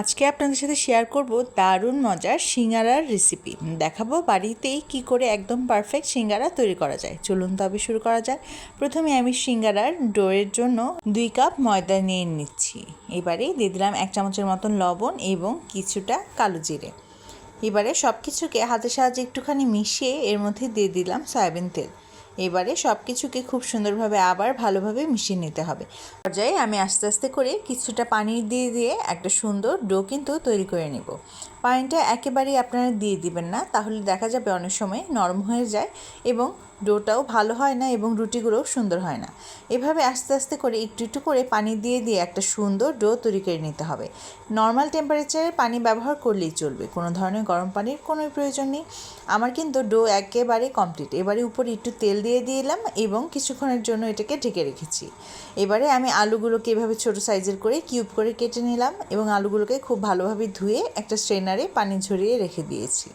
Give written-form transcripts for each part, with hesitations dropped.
আজকে আপনাদের সাথে শেয়ার করব দারুণ মজার সিঙ্গারার রেসিপি। দেখাবো বাড়িতেই কি করে একদম পারফেক্ট সিঙ্গারা তৈরি করা যায়। চলুন তবে শুরু করা যাক। প্রথমে আমি সিঙ্গারার ডোয়ের জন্য 2 কাপ ময়দা নিয়ে নিচ্ছি। এবারে দিয়ে দিলাম 1 চামচের মতন লবণ এবং কিছুটা কালো জিরে। এবারে সব কিছুকে হাতের সাহায্যে একটুখানি মিশিয়ে এর মধ্যে দিয়ে দিলাম সয়াবিন তেল। এবারে সব কিছুকে খুব সুন্দরভাবে আবার ভালোভাবে মিশিয়ে নিতে হবে। পর্যায়ে আমি আস্তে আস্তে করে কিছুটা পানি দিয়ে একটা সুন্দর ডো কিন্তু তৈরি করে নেব। পানিটা একেবারেই আপনারা দিয়ে দিবেন না, তাহলে দেখা যাবে অনেক সময় নরম হয়ে যায় এবং ডোটাও ভালো হয় না এবং রুটিগুলোও সুন্দর হয় না। এভাবে আস্তে আস্তে করে একটু একটু করে পানি দিয়ে একটা সুন্দর ডো তৈরি করে নিতে হবে। নর্মাল টেম্পারেচারে পানি ব্যবহার করলেই চলবে, কোনো ধরনের গরম পানির কোনো প্রয়োজন নেই। আমার কিন্তু ডো একেবারে কমপ্লিট। এবারে উপরে একটু তেল দিয়ে দিলাম এবং কিছুক্ষণের জন্য এটাকে ঢেকে রেখেছি। এবারে আমি আলুগুলোকে এভাবে ছোটো সাইজের করে কিউব করে কেটে নিলাম এবং আলুগুলোকে খুব ভালোভাবে ধুয়ে একটা স্ট্রেনারে পানি ঝরিয়ে রেখে দিয়েছি।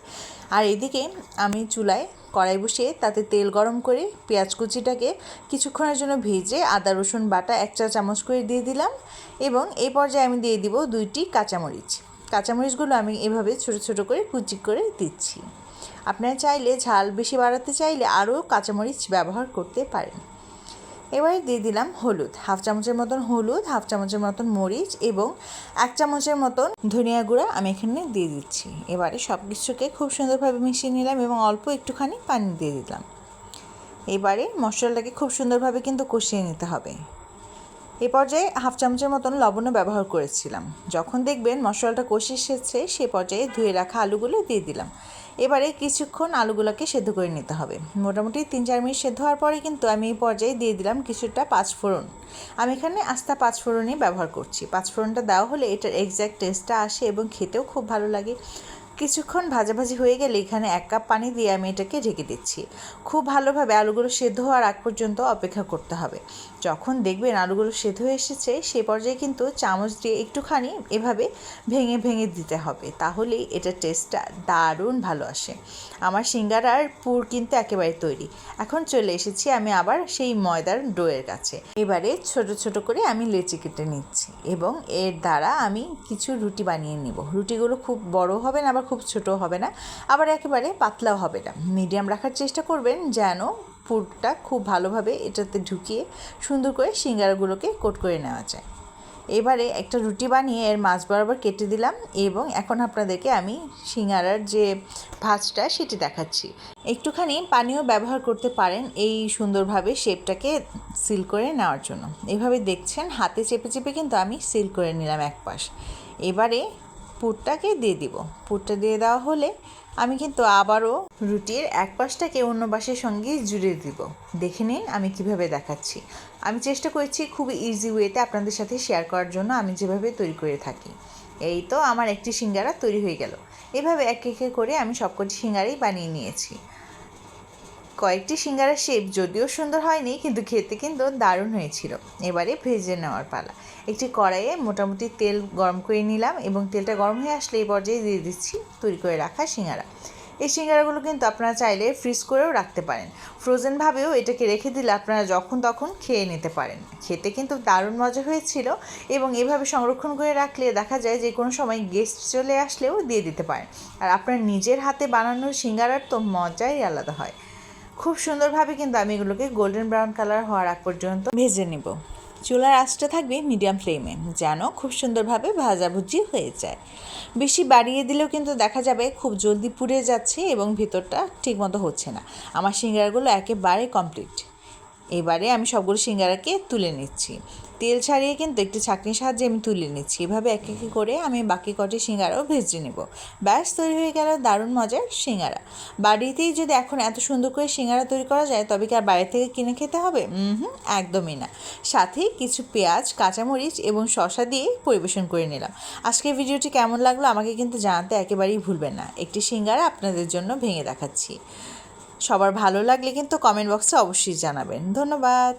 আর এদিকে আমি চুলায় কড়াই বসিয়ে তাতে তেল গরম করে পেঁয়াজ কুচিটাকে কিছুক্ষণের জন্য ভেজে আদা রসুন বাটা 1 চা চামচ করে দিয়ে দিলাম এবং এই পর্যায়ে আমি দিয়ে দিব 2টি কাঁচামরিচ। কাঁচামরিচগুলো আমি এভাবে ছোট ছোট করে কুচি করে দিচ্ছি। আপনারা চাইলে ঝাল বেশি বাড়াতে চাইলে আরও কাঁচামরিচ ব্যবহার করতে পারেন। এবারে দিয়ে দিলাম হলুদ, 1/2 চামচের মতন হলুদ, 1/2 চামচের মতন মরিচ এবং 1 চামচের মতন ধনিয়া গুঁড়া আমি এখানে দিয়ে দিচ্ছি। এবারে সব কিছুকে খুব সুন্দরভাবে মিশিয়ে নিলাম এবং অল্প একটুখানি পানি দিয়ে দিলাম। এবারে মশলাটাকে খুব সুন্দরভাবে কিন্তু কষিয়ে নিতে হবে। এ পর্যায়ে 1/2 চামচের মতন লবণও ব্যবহার করেছিলাম। যখন দেখবেন মশলাটা কষে এসেছে সে পর্যায়ে ধুয়ে রাখা আলুগুলো দিয়ে দিলাম। এবারে কিছুক্ষণ আলুগুলোকে সেদ্ধ করে নিতে হবে। মোটামুটি 3-4 মিনিট সেদ্ধ হওয়ার পরে কিন্তু আমি এই পর্যায়ে দিয়ে দিলাম কিছুটা পাঁচফোড়ন। আমি এখানে আস্তা পাঁচফোড়নই ব্যবহার করছি। পাঁচফোড়নটা দেওয়া হলে এটার এক্স্যাক্ট টেস্টটা আসে এবং খেতেও খুব ভালো লাগে। কিছুক্ষণ ভাজাভাজি হয়ে গেলে এখানে 1 কাপ পানি দিয়ে আমি এটাকে ঢেকে দিচ্ছি। খুব ভালোভাবে আলুগুলো সেদ্ধ হওয়ার আগ পর্যন্ত অপেক্ষা করতে হবে। যখন দেখবেন আলুগুলো সেদ্ধ হয়ে এসেছে সে পর্যায়ে কিন্তু চামচ দিয়ে একটুখানি এভাবে ভেঙে ভেঙে দিতে হবে, তাহলেই এটার টেস্টটা দারুণ ভালো আসে। আমার সিঙ্গারার পুর কিন্তু একেবারে তৈরি। এখন চলে এসেছি আমি আবার সেই ময়দার ডোয়ের কাছে। এবারে ছোট ছোট করে আমি লেচি কেটে নিচ্ছি এবং এর দ্বারা আমি কিছু রুটি বানিয়ে নিব। রুটিগুলো খুব বড় হবে না, আবার খুব ছোট হবে না, আবার একেবারে পাতলাও হবে না। মিডিয়াম রাখার চেষ্টা করবেন যেন পুরটা খুব ভালোভাবে এটাতে ঢুকিয়ে সুন্দর করে সিঙ্গারাগুলোকে কোট করে নেওয়া যায়। এবারে একটা রুটি বানিয়ে এর মাঝ বরাবর কেটে দিলাম এবং এখন আপনাদেরকে আমি সিঙ্গারার যে ভাঁজটা সেটি দেখাচ্ছি। একটুখানি পানিও ব্যবহার করতে পারেন এই সুন্দরভাবে শেপটাকে সিল করে নেওয়ার জন্য। এভাবে দেখছেন হাতে চেপে চেপে কিন্তু আমি সিল করে নিলাম এক পাশ। এবারে পুরটাকে দিয়ে দিব। পুরটা দিয়ে দেওয়া হলে আমি কিন্তু আবারও রুটির এক পাশটাকে অন্য পাশের সঙ্গে জুড়ে দিব। দেখে নিন আমি কিভাবে দেখাচ্ছি। আমি চেষ্টা করেছি খুব ইজি ওয়েতে আপনাদের সাথে শেয়ার করার জন্য আমি যেভাবে তৈরি করে থাকি। এই তো আমার একটি সিঙ্গারা তৈরি হয়ে গেল। এভাবে এক এক করে আমি সবকটি সিঙ্গারাই বানিয়ে নিয়েছি। কয়েকটি সিঙ্গারার শেপ যদিও সুন্দর হয়নি, কিন্তু খেতে কিন্তু দারুণ হয়েছিল। এবারে ভেজে নেওয়ার পালা। একটি কড়াইয়ে মোটামুটি তেল গরম করে নিলাম এবং তেলটা গরম হয়ে আসলে এই পর্যায়ে দিয়ে দিচ্ছি তৈরি করে রাখা সিঙ্গারা। এই সিঙ্গারাগুলো কিন্তু আপনারা চাইলে ফ্রিজ করেও রাখতে পারেন। ফ্রোজেনভাবেও এটাকে রেখে দিলে আপনারা যখন তখন খেয়ে নিতে পারেন। খেতে কিন্তু দারুণ মজা হয়েছিল এবং এভাবে সংরক্ষণ করে রাখলে দেখা যায় যে কোনো সময় গেস্ট চলে আসলেও দিয়ে দিতে পারেন। আর আপনার নিজের হাতে বানানো সিঙ্গারার তো মজাই আলাদা হয়। খুব সুন্দরভাবে কিন্তু আমি এগুলোকে গোল্ডেন ব্রাউন কালার হওয়ার আগ পর্যন্ত ভেজে নেব। চুলার আঁচটা থাকবে মিডিয়াম ফ্লেমে যেন খুব সুন্দরভাবে ভাজাভুজি হয়ে যায়। বেশি বাড়িয়ে দিলেও কিন্তু দেখা যাবে খুব জলদি পুড়ে যাচ্ছে এবং ভিতরটা ঠিকমতো হচ্ছে না। আমার সিঙ্গারাগুলো একেবারে কমপ্লিট। এবারে আমি সবগুলো সিঙ্গারাকে তুলে নিচ্ছি। তেল ছাড়িয়ে কিন্তু একটু ছাঁকনির সাহায্যে আমি তুলে নিচ্ছি। এভাবে এক এক করে আমি বাকি কটি সিঙ্গারাও ভেজে নেব। ব্যাস তৈরি হয়ে গেল দারুণ মজার সিঙ্গারা। বাড়িতেই যদি এখন এত সুন্দর করে সিঙ্গারা তৈরি করা যায় তবে কি আর বাইরে থেকে কিনে খেতে হবে? একদমই না। সাথে কিছু পেঁয়াজ, কাঁচামরিচ এবং শসা দিয়ে পরিবেশন করে নিলাম। আজকের ভিডিওটি কেমন লাগলো আমাকে কিন্তু জানাতে একেবারেই ভুলবেন না। একটি সিঙ্গারা আপনাদের জন্য ভেঙে দেখাচ্ছি। সবার ভালো লাগলে কিন্তু কমেন্ট বক্সে অবশ্যই জানাবেন। ধন্যবাদ।